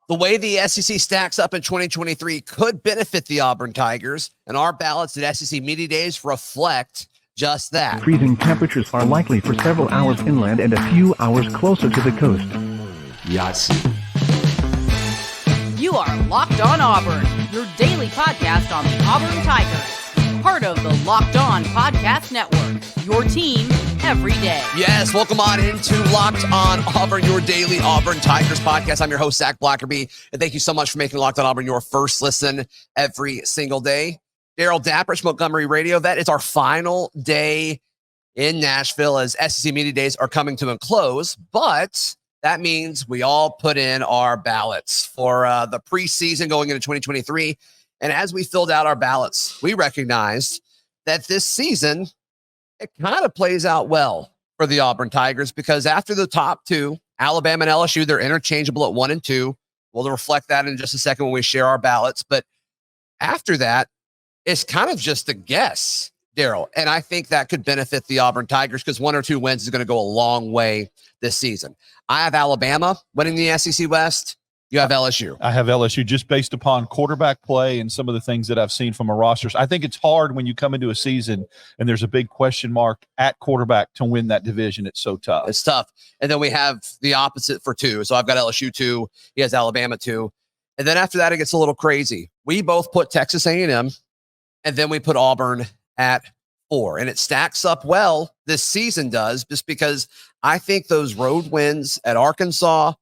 The way the SEC stacks up in 2023 could benefit the Auburn Tigers, and our ballots at SEC Media Days reflect just that. Freezing temperatures are likely for several hours inland and a few hours closer to the coast. Yahtzee. You are Locked On Auburn, your daily podcast on the Auburn Tigers. Part of the Locked On Podcast Network, your team every day. Yes, welcome on into Locked On Auburn, your daily Auburn Tigers podcast. I'm your host, Zac Blackerby, and thank you so much for making Locked On Auburn your first listen every single day. Darrell Dapprich, Montgomery Radio. That is our final day in Nashville as SEC Media Days are coming to a close, but that means we all put in our ballots for the preseason going into 2023. And as we filled out our ballots, we recognized that this season, it kind of plays out well for the Auburn Tigers because after the top two, Alabama and LSU, they're interchangeable at 1 and 2. We'll reflect that in just a second when we share our ballots. But after that, it's kind of just a guess, Darrell. And I think that could benefit the Auburn Tigers because 1 or 2 wins is going to go a long way this season. I have Alabama winning the SEC West. You have LSU. I have LSU just based upon quarterback play and some of the things that I've seen from a rosters. I think it's hard when you come into a season and there's a big question mark at quarterback to win that division. It's so tough. It's tough. And then we have the opposite for 2. So I've got LSU 2. He has Alabama 2. And then after that, it gets a little crazy. We both put Texas A&M, and then we put Auburn at 4. And it stacks up well, this season does, just because I think those road wins at Arkansas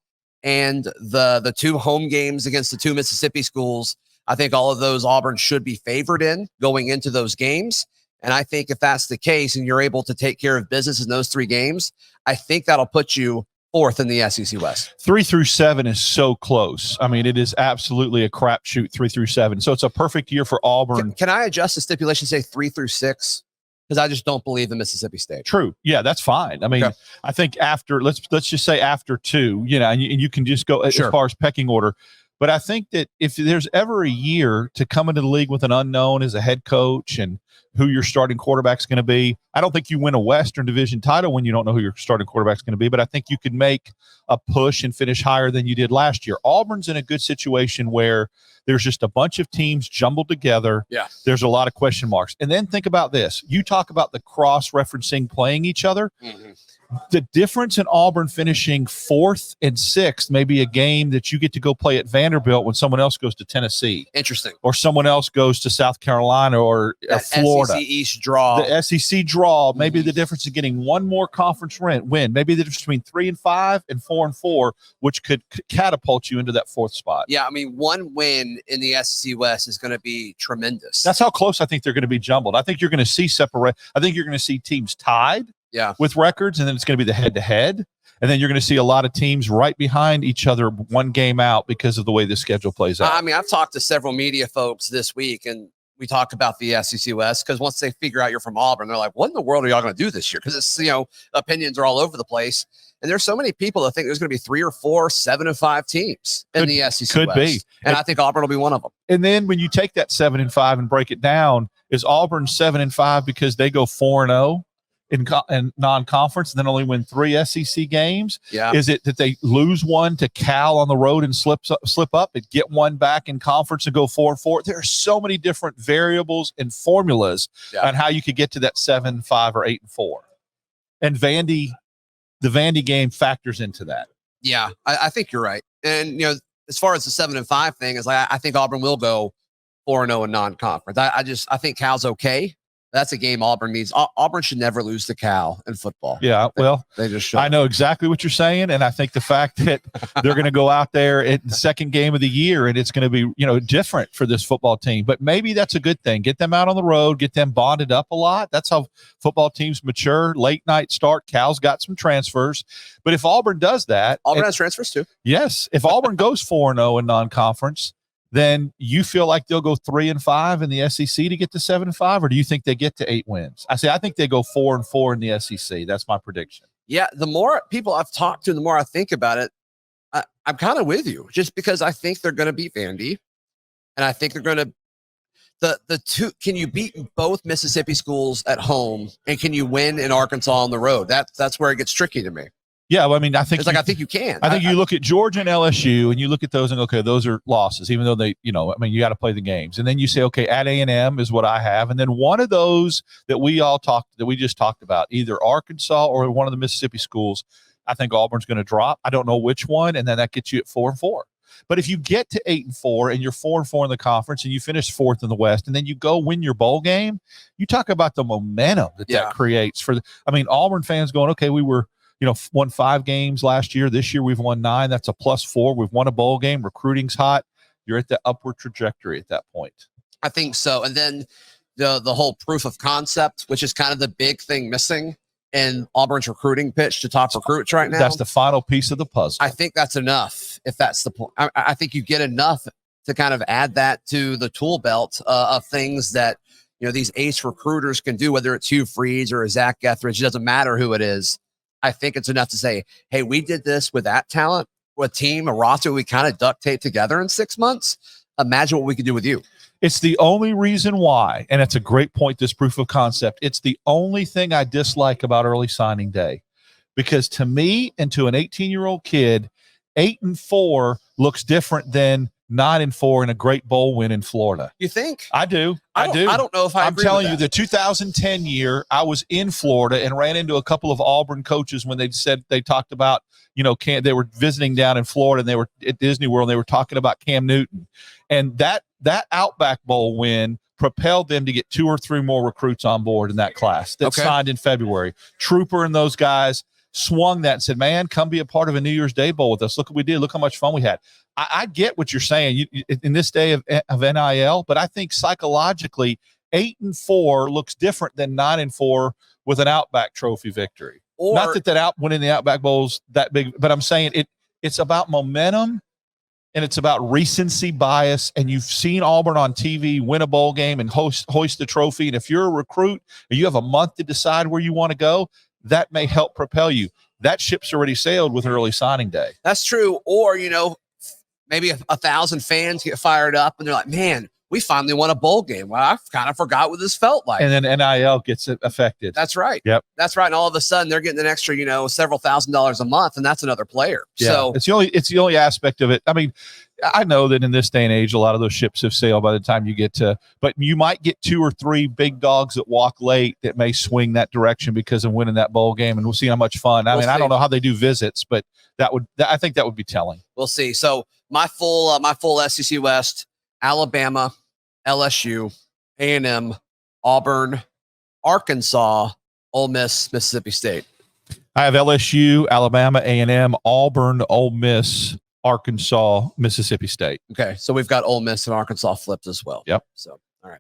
and the 2 home games against the 2 Mississippi schools, I think all of those Auburn should be favored in going into those games. And I think if that's the case and you're able to take care of business in those 3 games, I think that'll put you 4th in the SEC West. 3 through 7 is so close. I mean, it is absolutely a crapshoot 3 through 7. So it's a perfect year for Auburn. Can I adjust the stipulation, say 3 through 6? Because I just don't believe in Mississippi State. True. Yeah, that's fine. I mean, okay. I think after, let's just say after 2, and you can just go as far as pecking order. But I think that if there's ever a year to come into the league with an unknown as a head coach and who your starting quarterback's going to be, I don't think you win a Western Division title when you don't know who your starting quarterback's going to be, but I think you could make a push and finish higher than you did last year. Auburn's in a good situation where there's just a bunch of teams jumbled together. Yeah. There's a lot of question marks. And then think about this. You talk about the cross-referencing playing each other. Mm-hmm. The difference in Auburn finishing 4th and 6th may be a game that you get to go play at Vanderbilt when someone else goes to Tennessee. Interesting. Or someone else goes to South Carolina or Florida. SEC East draw. The SEC draw. Maybe the difference in getting one more conference win. Maybe the difference between 3 and 5 and 4 and 4, which could catapult you into that 4th spot. Yeah, I mean, one win in the SEC West is going to be tremendous. That's how close I think they're going to be jumbled. I think you're going to see separate. I think you're going to see teams tied. Yeah, with records, and then it's going to be the head-to-head, and then you're going to see a lot of teams right behind each other, one game out because of the way the schedule plays out. I mean, I've talked to several media folks this week, and we talked about the SEC West because once they figure out you're from Auburn, they're like, what in the world are y'all going to do this year? Because it's, opinions are all over the place. And there's so many people that think there's going to be 3 or 4, 7 and 5 teams in the SEC could West. Be. And I think Auburn will be one of them. And then when you take that 7 and 5 and break it down, is Auburn 7 and 5 because they go 4-0? In non-conference and then only win 3 SEC games? Yeah. Is it that they lose one to Cal on the road and slip up and get one back in conference and go 4-4? There are so many different variables and formulas on how you could get to that 7-5 or 8-4. And the Vandy game factors into that. Yeah, I think you're right. And as far as the 7 and 5 thing is, like I think Auburn will go 4-0 in non-conference. I think Cal's okay. That's a game Auburn needs. Auburn should never lose to Cal in football. Yeah, well, they just should. I know exactly what you're saying, and I think the fact that they're going to go out there at the second game of the year, and it's going to be different for this football team. But maybe that's a good thing. Get them out on the road, get them bonded up a lot. That's how football teams mature. Late night start. Cal's got some transfers, but if Auburn does that, Auburn has transfers too. Yes, if Auburn goes 4-0 in non-conference, then you feel like they'll go 3 and 5 in the SEC to get to 7 and 5, or do you think they get to 8 wins? I think they go 4 and 4 in the SEC. That's my prediction. Yeah, the more people I've talked to, the more I think about it, I'm kind of with you, just because I think they're going to beat Vandy, and I think they're going to the two. Can you beat both Mississippi schools at home, and can you win in Arkansas on the road? That's where it gets tricky to me. Yeah, well, I mean, I think I think you can. I think you look at Georgia and LSU, and you look at those and go, okay, those are losses, even though they, you got to play the games. And then you say, okay, at A&M is what I have, and then one of those that we just talked about, either Arkansas or one of the Mississippi schools, I think Auburn's going to drop. I don't know which one, and then that gets you at 4-4. But if you get to 8-4 and you're 4-4 in the conference and you finish 4th in the West, and then you go win your bowl game, you talk about the momentum that creates for Auburn fans going, okay, we were, won 5 games last year. This year we've won 9. That's a +4. We've won a bowl game. Recruiting's hot. You're at the upward trajectory at that point. I think so. And then the whole proof of concept, which is kind of the big thing missing in Auburn's recruiting pitch to top recruits right now. That's the final piece of the puzzle. I think that's enough, if that's the point. I think you get enough to kind of add that to the tool belt of things that, these ace recruiters can do, whether it's Hugh Freeze or a Zach Etheridge. It doesn't matter who it is. I think it's enough to say, hey, we did this with that talent, with a team, a roster we kind of duct taped together in 6 months. Imagine what we could do with you. It's the only reason why, and it's a great point, this proof of concept. It's the only thing I dislike about early signing day, because to me and to an 18-year-old kid, 8-4 looks different than 9-4 in a great bowl win in Florida. You think? I do. I do. I don't know if I'm telling you, the 2010 year, I was in Florida and ran into a couple of Auburn coaches when they talked about, they were visiting down in Florida and they were at Disney World and they were talking about Cam Newton. And that Outback Bowl win propelled them to get 2 or 3 more recruits on board in that class that signed in February. Trooper and those guys swung that and said, man, come be a part of a New Year's Day Bowl with us. Look what we did. Look how much fun we had. I get what you're saying in this day of NIL, but I think psychologically 8-4 looks different than 9-4 with an Outback Trophy victory. Not that winning the Outback Bowl's that big, but I'm saying it's about momentum and it's about recency bias. And you've seen Auburn on TV win a bowl game and hoist the trophy. And if you're a recruit and you have a month to decide where you want to go, that may help propel you. That ship's already sailed with early signing day. That's true. Or, maybe 1,000 fans get fired up and they're like, man, we finally won a bowl game. Well, I kind of forgot what this felt like. And then NIL gets affected. That's right. Yep. That's right. And all of a sudden they're getting an extra, several $1,000s a month, and that's another player. Yeah. So it's the only aspect of it. I mean, I know that in this day and age, a lot of those ships have sailed by the time you get to, but you might get 2 or 3 big dogs that walk late that may swing that direction because of winning that bowl game. And we'll see how much fun. I don't know how they do visits, but I think that would be telling. We'll see. So my full SEC West: Alabama, LSU, A&M, Auburn, Arkansas, Ole Miss, Mississippi State. I have LSU, Alabama, A&M, Auburn, Ole Miss, Arkansas, Mississippi State. Okay, so we've got Ole Miss and Arkansas flipped as well. Yep. So, all right.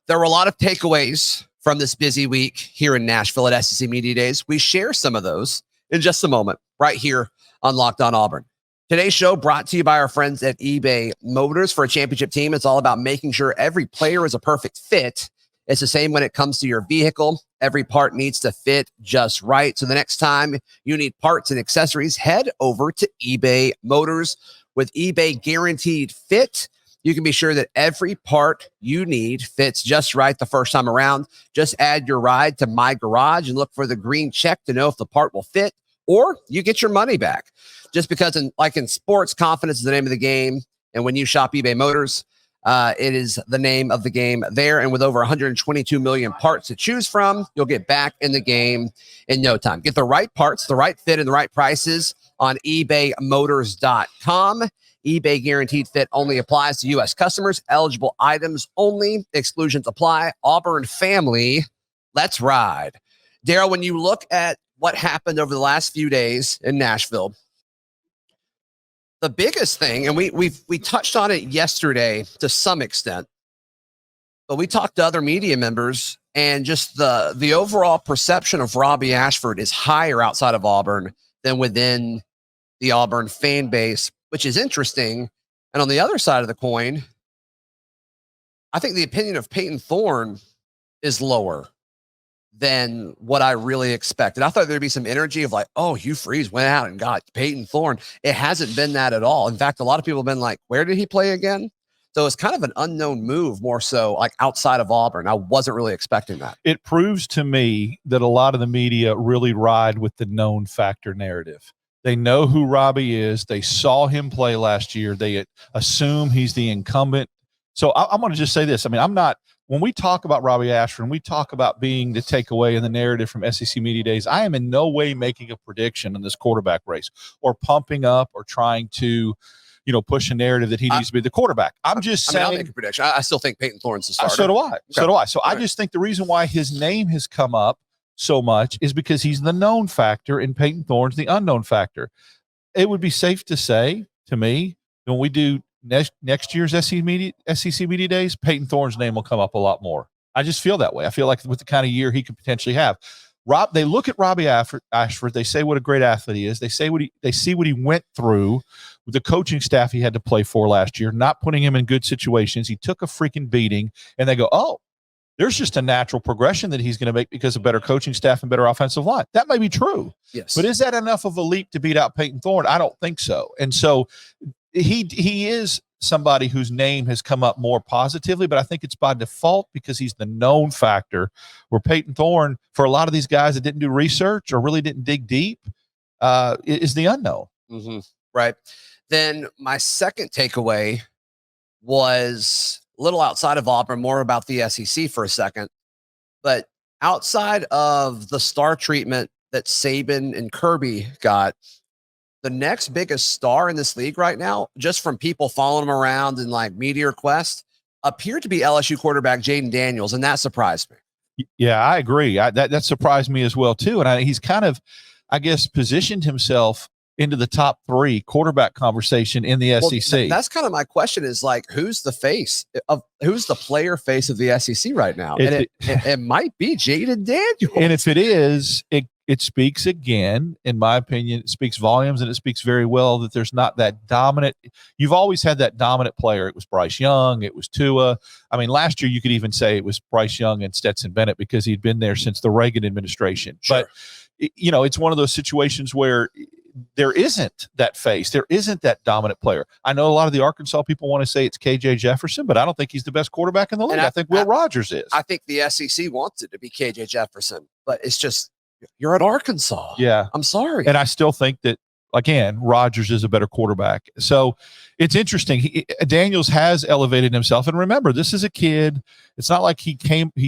There were a lot of takeaways from this busy week here in Nashville at SEC Media Days. We share some of those in just a moment right here on Locked On Auburn. Today's show brought to you by our friends at eBay Motors. For a championship team, it's all about making sure every player is a perfect fit. It's the same when it comes to your vehicle. Every part needs to fit just right. So the next time you need parts and accessories, head over to eBay Motors. With eBay Guaranteed Fit, you can be sure that every part you need fits just right the first time around. Just add your ride to My Garage and look for the green check to know if the part will fit, or you get your money back. Just because in sports, confidence is the name of the game. And when you shop eBay Motors, it is the name of the game there. And with over 122 million parts to choose from, you'll get back in the game in no time. Get the right parts, the right fit, and the right prices on ebaymotors.com. eBay Guaranteed Fit only applies to U.S. customers. Eligible items only. Exclusions apply. Auburn family, let's ride. Darrell, when you look at what happened over the last few days in Nashville, the biggest thing, and we touched on it yesterday to some extent, but we talked to other media members, and just the overall perception of Robby Ashford is higher outside of Auburn than within the Auburn fan base, which is interesting. And on the other side of the coin, I think the opinion of Payton Thorne is lower than what I really expected. I thought there'd be some energy of like, oh, Hugh Freeze went out and got Payton Thorne. It hasn't been that at all. In fact, a lot of people have been like, where did he play again? So it's kind of an unknown move, more so like outside of Auburn. I wasn't really expecting that. It proves to me that a lot of the media really ride with the known factor narrative. They know who Robby is. They saw him play last year. They assume he's the incumbent. So I'm going to just say this. I mean, when we talk about Robby Ashford and we talk about being the takeaway in the narrative from SEC Media Days, I am in no way making a prediction in this quarterback race or pumping up or trying to, push a narrative that he needs to be the quarterback. I'm just saying. I'll make a prediction. I still think Payton Thorne's the starter. So do I. Okay. So do I. So All I just think the reason why his name has come up so much is because he's the known factor and Payton Thorne's the unknown factor. It would be safe to say, to me, when we do next year's SEC Media Days, Payton Thorne's name will come up a lot more. I just feel that way. I feel like with the kind of year he could potentially have. They look at Robby Ashford. They say what a great athlete he is. They see what he went through with the coaching staff he had to play for last year, not putting him in good situations. He took a freaking beating, and they go, oh, there's just a natural progression that he's going to make because of better coaching staff and better offensive line. That may be true. Yes. But is that enough of a leap to beat out Payton Thorne? I don't think so. And so he is somebody whose name has come up more positively, but I think it's by default because he's the known factor, where Payton Thorne, for a lot of these guys that didn't do research or really didn't dig deep, is the unknown. Mm-hmm. Right. Then my second takeaway was a little outside of Auburn, more about the SEC for a second, but outside of the star treatment that Saban and Kirby got, the next biggest star in this league right now, just from people following him around and like media requests, appeared to be LSU quarterback Jayden Daniels, and that surprised me. Yeah, I agree. That surprised me as well too. And he's kind of, I guess, positioned himself into the top 3 quarterback conversation in the SEC. That's kind of my question: is like, who's the player face of the SEC right now? It might be Jayden Daniels. And if it is, it speaks again, in my opinion, it speaks volumes, and it speaks very well that there's not that dominant. You've always had that dominant player. It was Bryce Young. It was Tua. I mean, last year you could even say it was Bryce Young and Stetson Bennett because he'd been there since the Reagan administration. Sure. But, it's one of those situations where there isn't that face. There isn't that dominant player. I know a lot of the Arkansas people want to say it's KJ Jefferson, but I don't think he's the best quarterback in the league. I think Will Rogers is. I think the SEC wants it to be KJ Jefferson, but it's just, you're at Arkansas. Yeah. I'm sorry. And I still think that, again, Rogers is a better quarterback. So it's interesting. Daniels has elevated himself. And remember, this is a kid. It's not like he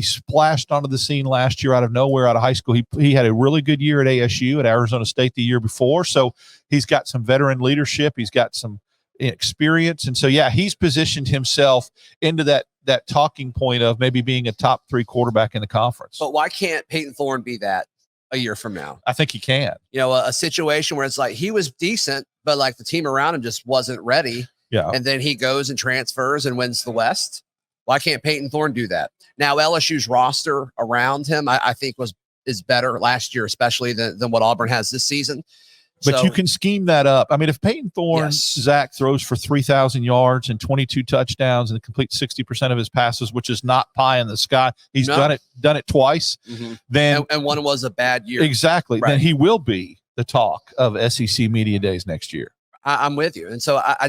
splashed onto the scene last year out of nowhere, out of high school. He had a really good year at ASU, at Arizona State the year before. So he's got some veteran leadership. He's got some experience. And so, yeah, he's positioned himself into that talking point of maybe being a top 3 quarterback in the conference. But why can't Payton Thorne be that a year from now? I think he can. A situation where it's like he was decent, but like the team around him just wasn't ready. Yeah. And then he goes and transfers and wins the West. Why can't Payton Thorne do that? Now, LSU's roster around him, I think is better last year, especially than what Auburn has this season. But you can scheme that up. I mean, if Payton Thorne, yes, Zac, throws for 3,000 yards and 22 touchdowns and completes 60% of his passes, which is not pie in the sky, he's done it twice. Mm-hmm. Then and one was a bad year. Exactly. Right. Then he will be the talk of SEC Media Days next year. I'm with you. And so I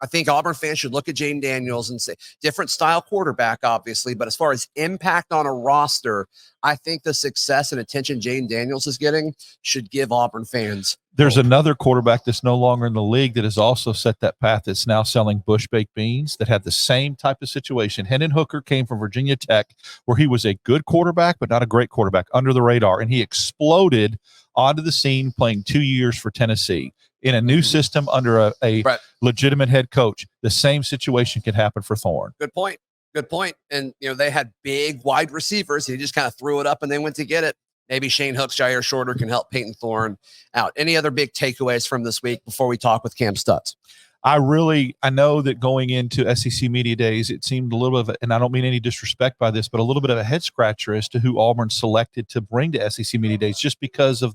think Auburn fans should look at Jayden Daniels and say, different style quarterback, obviously, but as far as impact on a roster, I think the success and attention Jayden Daniels is getting should give Auburn fans There's another quarterback that's no longer in the league that has also set that path, that's now selling Bush baked beans, that had the same type of situation. Hendon Hooker came from Virginia Tech, where he was a good quarterback, but not a great quarterback, under the radar. And he exploded onto the scene playing 2 years for Tennessee in a new system under a right, legitimate head coach. The same situation can happen for Thorne. Good point. Good point. And, they had big wide receivers. He just kind of threw it up and they went to get it. Maybe Shane Hooks, Jair Shorter can help Payton Thorne out. Any other big takeaways from this week before we talk with Kam Stutts? I know that going into SEC Media Days, it seemed a little bit of, and I don't mean any disrespect by this, but a little bit of a head scratcher as to who Auburn selected to bring to SEC Media Days, just because of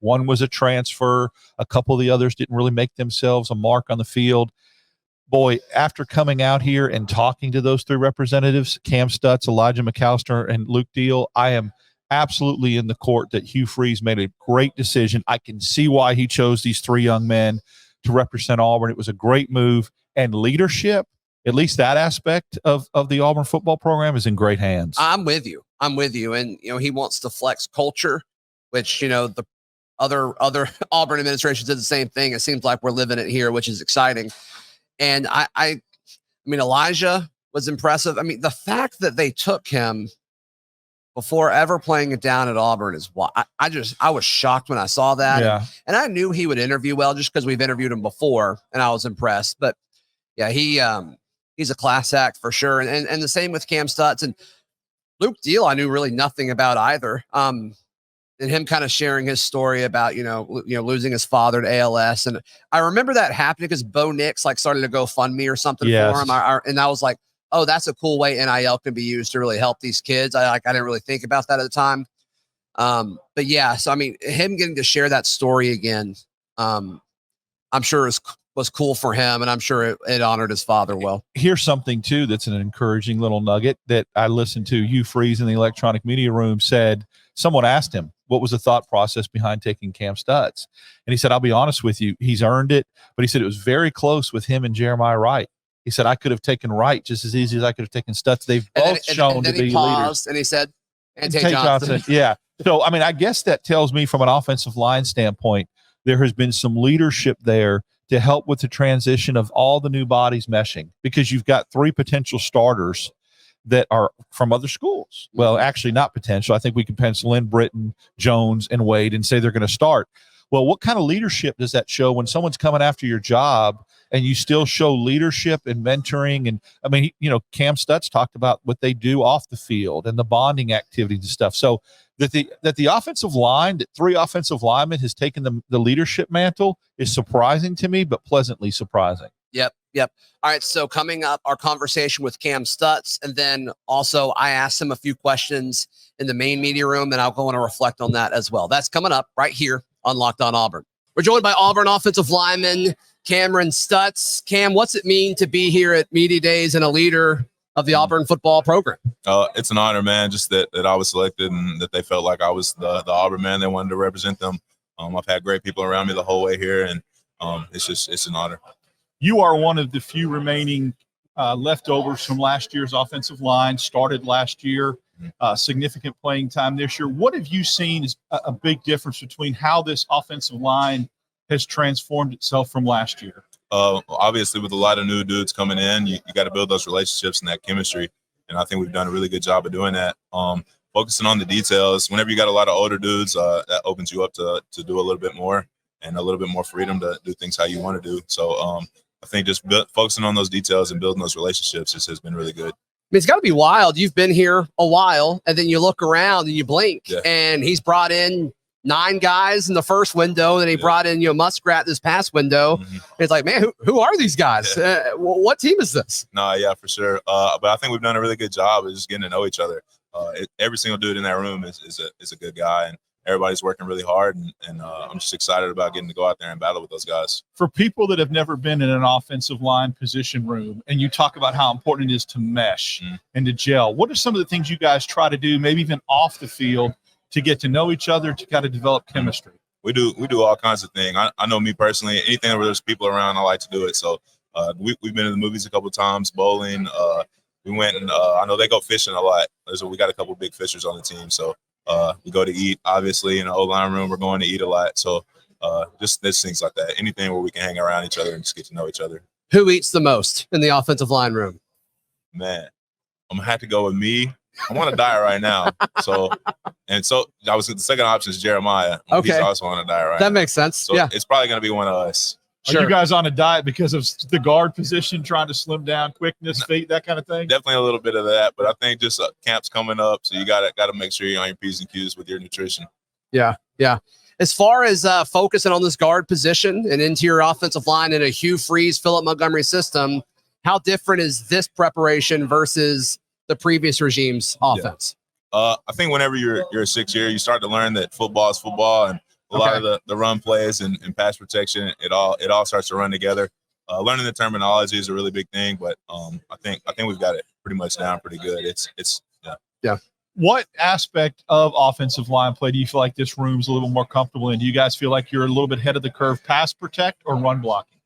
one was a transfer. A couple of the others didn't really make themselves a mark on the field. Boy, after coming out here and talking to those 3 representatives, Kam Stutts, Elijah McAllister, and Luke Deal, I am absolutely in the court that Hugh Freeze made a great decision. I can see why he chose these 3 young men to represent Auburn. It was a great move, and leadership at least that aspect of the Auburn football program is in great hands. I'm with you. And, he wants to flex culture, which, the other Auburn administrations did the same thing. It seems like we're living it here, which is exciting. And I mean, Elijah was impressive. I mean, the fact that they took him before ever playing it down at Auburn is why I was shocked when I saw that. Yeah. And I knew he would interview well just because we've interviewed him before and I was impressed. But yeah, he's a class act for sure. And the same with Kam Stutts and Luke Deal. I knew really nothing about either. And him kind of sharing his story about, losing his father to ALS. And I remember that happening because Bo Nix started to GoFundMe or something for him. And I was like, oh, that's a cool way NIL can be used to really help these kids. I didn't really think about that at the time. But yeah, so I mean, him getting to share that story again, I'm sure was cool for him, and I'm sure it honored his father well. Here's something too that's an encouraging little nugget that I listened to. Hugh Freeze in the electronic media room said, someone asked him what was the thought process behind taking Kam Stutts, and he said, I'll be honest with you, he's earned it, but he said it was very close with him and Jeremiah Wright. He said, I could have taken Wright just as easy as I could have taken Stutts. They've both shown to be leaders. And he said, and Tate Johnson. Yeah. So, I mean, I guess that tells me from an offensive line standpoint, there has been some leadership there to help with the transition of all the new bodies meshing, because you've got 3 potential starters that are from other schools. Well, actually not potential. I think we can pencil in Britton, Jones, and Wade and say they're going to start. Well, what kind of leadership does that show when someone's coming after your job and you still show leadership and mentoring? And I mean, Kam Stutts talked about what they do off the field and the bonding activities and stuff. So that the offensive line, that 3 offensive linemen has taken the leadership mantle is surprising to me, but pleasantly surprising. Yep. All right. So coming up, our conversation with Kam Stutts. And then also I asked him a few questions in the main media room, and I'll go and reflect on that as well. That's coming up right here on Locked On Auburn. We're joined by Auburn offensive lineman Kam Stutts. Kam, what's it mean to be here at Media Days and a leader of the Auburn football program? It's an honor, man, just that I was selected and that they felt like I was the Auburn man. They wanted to represent them. I've had great people around me the whole way here, and it's an honor. You are one of the few remaining leftovers from last year's offensive line, started last year, significant playing time this year. What have you seen as a big difference between how this offensive line has transformed itself from last year? Obviously, with a lot of new dudes coming in, you got to build those relationships and that chemistry. And I think we've done a really good job of doing that. Focusing on the details. Whenever you got a lot of older dudes, that opens you up to do a little bit more and a little bit more freedom to do things how you want to do. So I think just focusing on those details and building those relationships has been really good. I mean, it's got to be wild. You've been here a while, and then you look around and you blink, and he's brought in 9 guys in the first window, and then he brought in Muskrat this past window. Mm-hmm. It's like, man, who are these guys? What team is this? No, yeah, for sure. But I think we've done a really good job of just getting to know each other. Every single dude in that room is a good guy, and everybody's working really hard, and I'm just excited about getting to go out there and battle with those guys. For people that have never been in an offensive line position room, and you talk about how important it is to mesh and to gel, what are some of the things you guys try to do, maybe even off the field, to get to know each other, to kind of develop chemistry? We do all kinds of things. I know me personally, anything where there's people around, I like to do it. So we've been in the movies a couple of times, bowling. We went and I know they go fishing a lot. We got a couple of big fishers on the team. So we go to eat, obviously, in the O-line room. We're going to eat a lot. So just there's things like that. Anything where we can hang around each other and just get to know each other. Who eats the most in the offensive line room? Man, I'm going to have to go with me. I'm on a diet right now. So the second option is Jeremiah. Okay. He's also on a diet right now. That makes sense. So it's probably going to be one of us. Sure. Are you guys on a diet because of the guard position, trying to slim down, quickness, feet, that kind of thing? Definitely a little bit of that, but I think just camp's coming up, so you got to make sure you're on your P's and Q's with your nutrition. Yeah. As far as focusing on this guard position and interior offensive line in a Hugh Freeze, Philip Montgomery system, how different is this preparation versus the previous regime's offense? I think whenever you're a 6 year, you start to learn that football is football, and a lot of the run plays and pass protection, it all starts to run together. Learning the terminology is a really big thing, but I think we've got it pretty much down pretty good. Yeah. What aspect of offensive line play do you feel like this room's a little more comfortable in? Do you guys feel like you're a little bit ahead of the curve, pass protect or run blocking?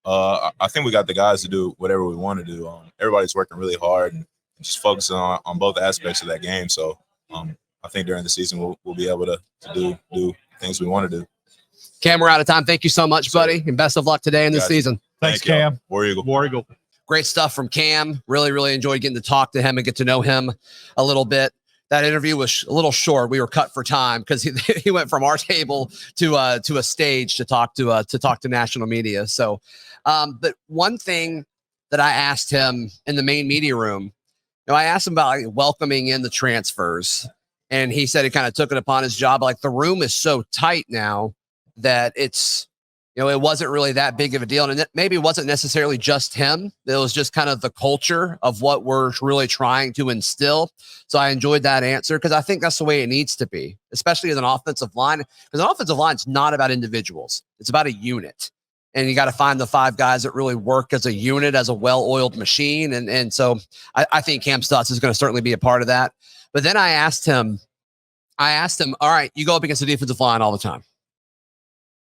I think we got the guys to do whatever we want to do. Everybody's working really hard and just focusing on both aspects of that game. So I think during the season we'll be able to do things we want to do. Kam, we're out of time. Thank you so much, buddy, and best of luck today in this season. Thanks, Kam. War Eagle. War Eagle. Great stuff from Kam. Really, really enjoyed getting to talk to him and get to know him a little bit. That interview was a little short. We were cut for time because he went from our table to a stage to talk to national media. So, but one thing that I asked him in the main media room, I asked him about welcoming in the transfers, and he said he kind of took it upon his job. Like, the room is so tight now that it's, it wasn't really that big of a deal. And maybe it wasn't necessarily just him. It was just kind of the culture of what we're really trying to instill. So I enjoyed that answer because I think that's the way it needs to be, especially as an offensive line. Because an offensive line is not about individuals. It's about a unit. And you got to find the 5 guys that really work as a unit, as a well-oiled machine. And so I think Kam Stutts is going to certainly be a part of that. But then I asked him, all right, you go up against the defensive line all the time.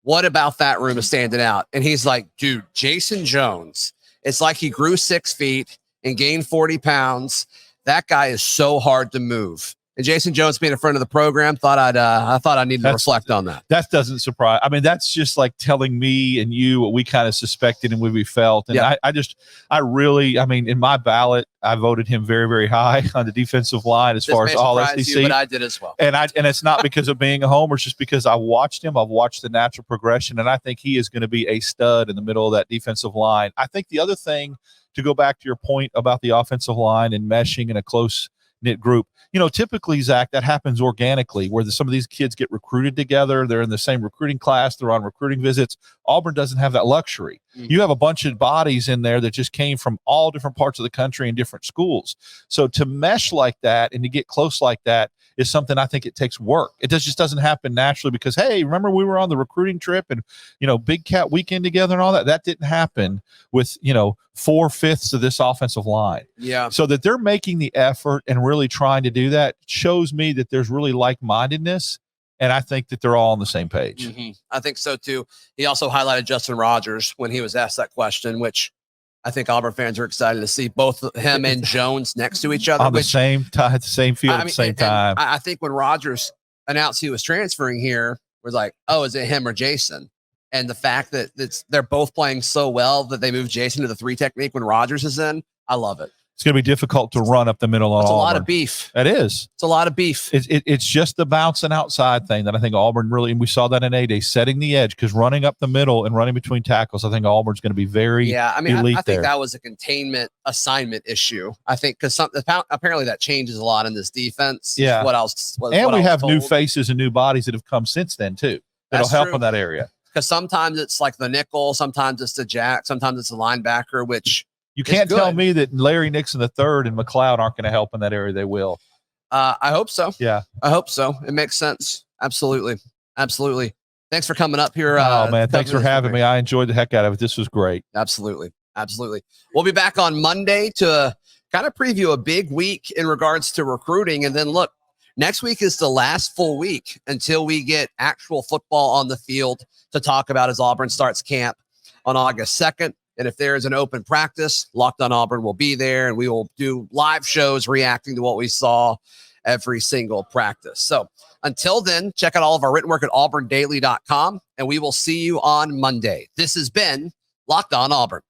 What about that room is standing out? And he's like, dude, Jason Jones, it's like he grew 6 feet and gained 40 pounds. That guy is so hard to move. And Jason Jones, being a friend of the program, I thought I needed to reflect on that. That doesn't surprise. I mean, that's just like telling me and you what we kind of suspected and what we felt. And yeah. I really, in my ballot, I voted him very, very high on the defensive line as far as all SEC. But I did as well. And it's not because of being a homer, it's just because I watched him. I've watched the natural progression, and I think he is going to be a stud in the middle of that defensive line. I think the other thing, to go back to your point about the offensive line and meshing in a close knit group, typically, Zac, that happens organically where some of these kids get recruited together. They're in the same recruiting class. They're on recruiting visits. Auburn doesn't have that luxury. Mm-hmm. You have a bunch of bodies in there that just came from all different parts of the country and different schools. So to mesh like that and to get close like that is something I think it takes work. It just doesn't happen naturally because, hey, remember we were on the recruiting trip and, Big Cat weekend together and all that? That didn't happen with, 4/5 of this offensive line. Yeah. So that they're making the effort and really trying to do that shows me that there's really like-mindedness. And I think that they're all on the same page. Mm-hmm. I think so too. He also highlighted Justin Rogers when he was asked that question, which I think Auburn fans are excited to see both him and Jones next to each other. On the same time, at the same field at the same time. I think when Rogers announced he was transferring here, was like, oh, is it him or Jason? And the fact that they're both playing so well that they moved Jason to the 3 technique when Rogers is in, I love it. It's going to be difficult to run up the middle on Auburn. It's a lot of beef. It is. It's a lot of beef. It's just the bouncing outside thing that I think Auburn really, and we saw that in A-Day, setting the edge, because running up the middle and running between tackles, I think Auburn's going to be very elite I think that was a containment assignment issue. I think because apparently that changes a lot in this defense. Yeah. We have new faces and new bodies that have come since then too. That'll help in that area. Because sometimes it's like the nickel, sometimes it's the jack, sometimes it's the linebacker, which you can't tell me that Larry Nixon III and McLeod aren't going to help in that area. They will. I hope so. Yeah. I hope so. It makes sense. Absolutely. Absolutely. Thanks for coming up here. Oh, man. Thanks for having me. I enjoyed the heck out of it. This was great. Absolutely. Absolutely. We'll be back on Monday to kind of preview a big week in regards to recruiting. And then look, next week is the last full week until we get actual football on the field to talk about as Auburn starts camp on August 2nd. And if there is an open practice, Locked On Auburn will be there, and we will do live shows reacting to what we saw every single practice. So until then, check out all of our written work at auburndaily.com, and we will see you on Monday. This has been Locked On Auburn.